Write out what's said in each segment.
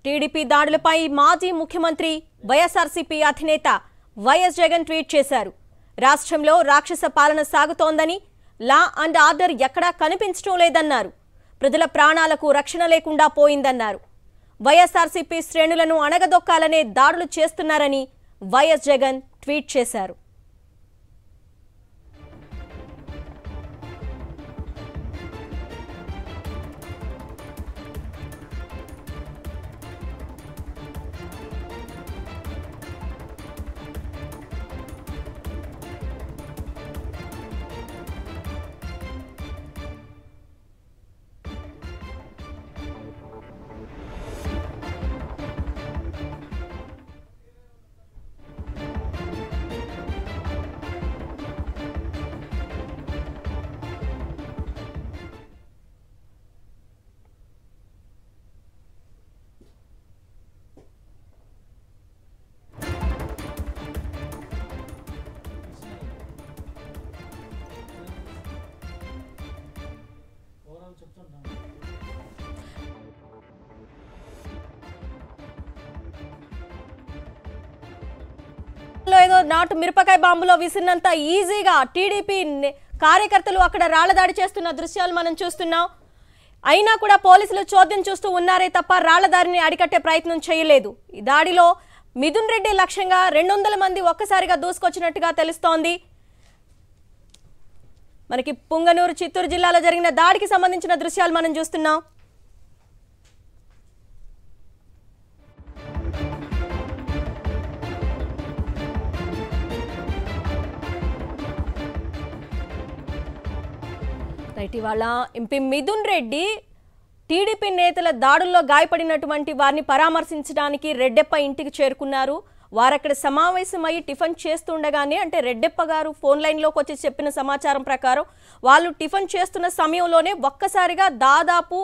TDP దాడులపై మాజీ ముఖ్యమంత్రి వైఎస్ఆర్సీపీ అధినేత వైఎస్ జగన్ ట్వీట్ చేశారు. రాష్ట్రంలో రాక్షస పాలన సాగుతోందని, లా అండ్ ఆర్డర్ ఎక్కడా కనిపించడం లేదన్నారు. ప్రజల ప్రాణాలకు రక్షణ లేకుండా పోయిందన్నారు. వైఎస్ఆర్సీపీ శ్రేణులను అణగదొక్కాలనే దాడులు చేస్తున్నారని వైఎస్ జగన్ ట్వీట్ చేశారు. ఏదో నాటు మిరపకాయ బాంబులో విసిరినంత ఈజీగా టీడీపీ కార్యకర్తలు అక్కడ రాళ్లదాడి చేస్తున్న దృశ్యాలు మనం చూస్తున్నాం. అయినా కూడా పోలీసులు చోద్యం చూస్తూ ఉన్నారే తప్ప రాళ్లదాడిని అరికట్టే ప్రయత్నం చేయలేదు. ఈ దాడిలో మిథున్ రెడ్డి లక్ష్యంగా 200 మంది ఒక్కసారిగా దూసుకొచ్చినట్టుగా తెలుస్తోంది. మనకి పుంగనూరు, చిత్తూరు జిల్లాలో జరిగిన దాడికి సంబంధించిన దృశ్యాలు మనం చూస్తున్నాం. ఇవాళ ఎంపీ మిథున్ రెడ్డి టీడీపీ నేతల దాడుల్లో గాయపడినటువంటి వారిని పరామర్శించడానికి రెడ్డెప్ప ఇంటికి చేరుకున్నారు. వారక్కడ సమావేశమై టిఫిన్ చేస్తుండగానే, అంటే రెడ్డెప్ప గారు ఫోన్ లైన్లోకి వచ్చి చెప్పిన సమాచారం ప్రకారం వాళ్ళు టిఫిన్ చేస్తున్న సమయంలోనే ఒక్కసారిగా దాదాపు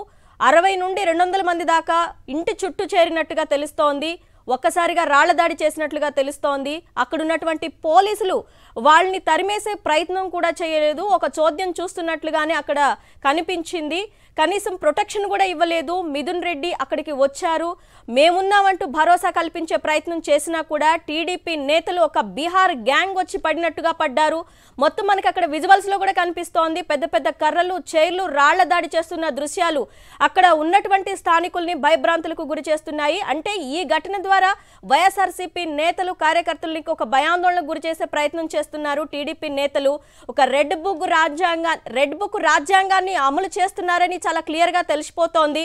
60 నుండి 200 మంది దాకా ఇంటి చుట్టూ చేరినట్టుగా తెలుస్తోంది. ఒక్కసారిగా రాళ్లదాడి చేసినట్లుగా తెలుస్తోంది. అక్కడున్నటువంటి పోలీసులు వాళ్ళని తరిమేసే ప్రయత్నం కూడా చేయలేదు. ఒక చోద్యం చూస్తున్నట్లుగానే అక్కడ కనిపించింది. కనీసం ప్రొటెక్షన్ కూడా ఇవ్వలేదు. మిథున్ రెడ్డి అక్కడికి వచ్చారు, మేమున్నామంటూ భరోసా కల్పించే ప్రయత్నం చేసినా కూడా టీడీపీ నేతలు ఒక బీహార్ గ్యాంగ్ వచ్చి పడినట్టుగా పడ్డారు. మొత్తం మనకి అక్కడ విజువల్స్ లో కూడా కనిపిస్తోంది. పెద్ద పెద్ద కర్రలు, చైర్లు రాళ్ల దాడి చేస్తున్న దృశ్యాలు అక్కడ ఉన్నటువంటి స్థానికుల్ని భయభ్రాంతులకు గురి చేస్తున్నాయి. అంటే ఈ ఘటన ద్వారా వైఎస్ఆర్సీపీ నేతలు, కార్యకర్తలకి ఒక భయాందోళనకు గురి చేసే ప్రయత్నం చేస్తున్నారు. టీడీపీ నేతలు ఒక రెడ్ బుక్ రాజ్యాంగాన్ని అమలు చేస్తున్నారని చాలా క్లియర్ గా తెలిసిపోతోంది.